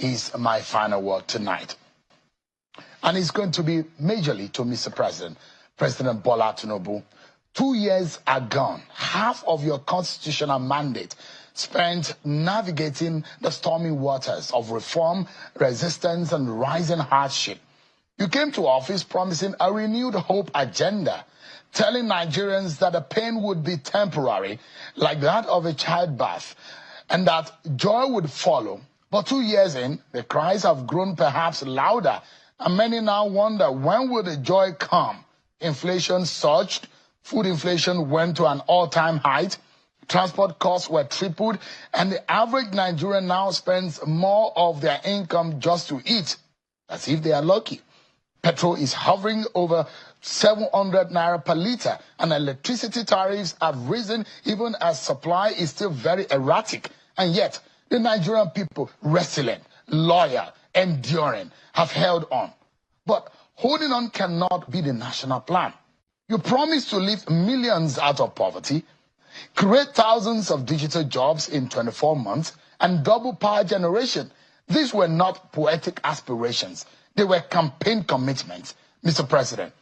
is my final word tonight. And it's going to be majorly to Mr. President, President Bola Tinubu. 2 years are gone. Half of your constitutional mandate spent navigating the stormy waters of reform, resistance, and rising hardship. You came to office promising a renewed hope agenda, telling Nigerians that the pain would be temporary, like that of a childbirth, and that joy would follow. But 2 years in, the cries have grown perhaps louder, and many now wonder, when will the joy come? Inflation surged, food inflation went to an all-time height, transport costs were tripled, and the average Nigerian now spends more of their income just to eat, as if they are lucky. Petrol is hovering over 700 naira per litre, and electricity tariffs have risen even as supply is still very erratic. And yet, the Nigerian people, resilient, loyal, enduring, have held on. But holding on cannot be the national plan. You promised to lift millions out of poverty, create thousands of digital jobs in 24 months, and double power generation. These were not poetic aspirations. They were campaign commitments. Mr. President,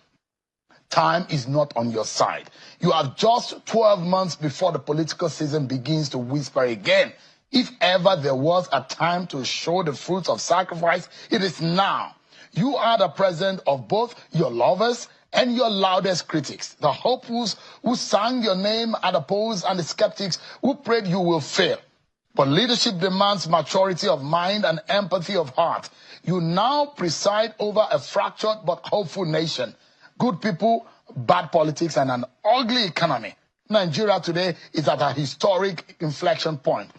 time is not on your side. You have just 12 months before the political season begins to whisper again. If ever there was a time to show the fruits of sacrifice, it is now. You are the president of both your lovers and your loudest critics, the hopefuls who sang your name at the polls and the skeptics who prayed you will fail. But leadership demands maturity of mind and empathy of heart. You now preside over a fractured but hopeful nation. Good people, bad politics, and an ugly economy. Nigeria today is at a historic inflection point.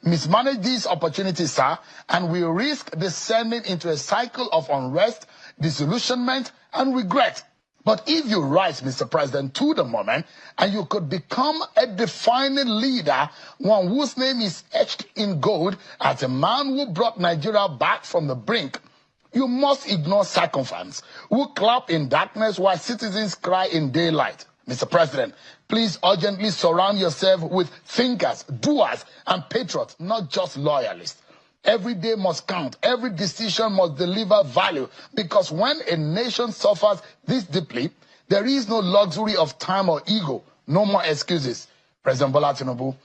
Mismanage these opportunities, sir, and we risk descending into a cycle of unrest, disillusionment, and regret. But if you rise, Mr. President, to the moment, and you could become a defining leader, one whose name is etched in gold as a man who brought Nigeria back from the brink, you must ignore sycophants who clap in darkness while citizens cry in daylight. Mr. President, please urgently surround yourself with thinkers, doers, and patriots, not just loyalists. Every day must count. Every decision must deliver value. Because when a nation suffers this deeply, there is no luxury of time or ego. No more excuses. President Bola Tinubu,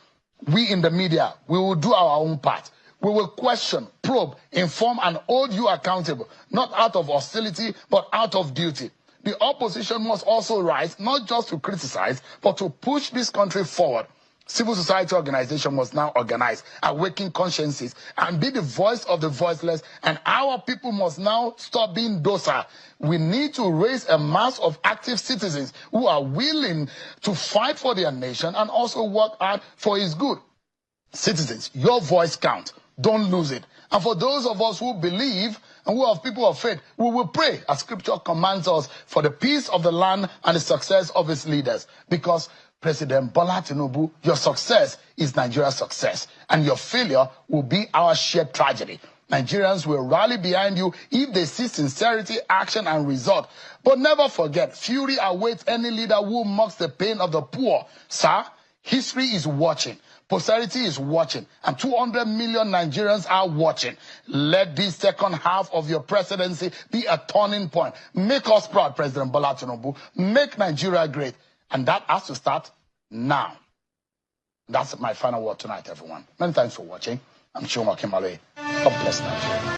we in the media, we will do our own part. We will question, probe, inform, and hold you accountable, not out of hostility, but out of duty. The opposition must also rise, not just to criticize, but to push this country forward. Civil society organization must now organize, awaken consciences, and be the voice of the voiceless, and our people must now stop being docile. We need to raise a mass of active citizens who are willing to fight for their nation and also work hard for its good. Citizens, your voice counts. Don't lose it. And for those of us who believe and who are people of faith, we will pray, as scripture commands us, for the peace of the land and the success of its leaders. Because President Bola Tinubu, your success is Nigeria's success, and your failure will be our shared tragedy. Nigerians will rally behind you if they see sincerity, action, and result. But never forget, fury awaits any leader who mocks the pain of the poor. Sir, history is watching. Posterity is watching, and 200 million Nigerians are watching. Let this second half of your presidency be a turning point. Make us proud, President Bola Tinubu. Make Nigeria great. And that has to start now. That's my final word tonight, everyone. Many thanks for watching. I'm Shoma Kimale. God bless Nigeria.